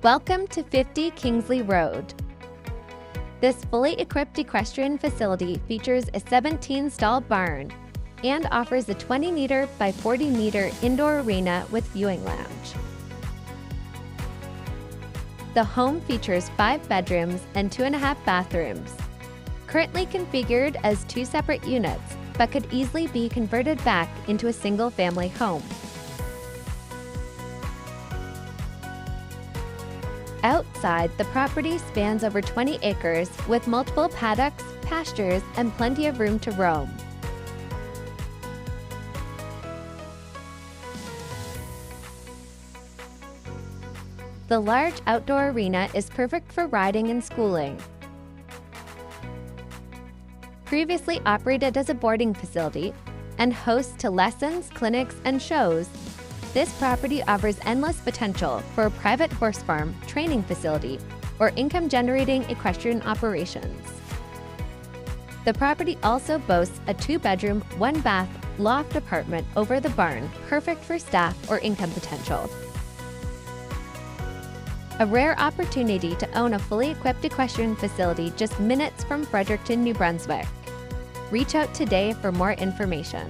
Welcome to 50 Kingsley Road. This fully equipped equestrian facility features a 17-stall barn and offers a 20-meter by 40-meter indoor arena with viewing lounge. The home features 5 bedrooms and 2.5 bathrooms. Currently configured as 2 separate units, but could easily be converted back into a single-family home. Outside, the property spans over 20 acres with multiple paddocks, pastures, and plenty of room to roam. The large outdoor arena is perfect for riding and schooling. Previously operated as a boarding facility and host to lessons, clinics, and shows, this property offers endless potential for a private horse farm, training facility, or income-generating equestrian operations. The property also boasts a 2-bedroom, 1-bath loft apartment over the barn, perfect for staff or income potential. A rare opportunity to own a fully equipped equestrian facility just minutes from Fredericton, New Brunswick. Reach out today for more information.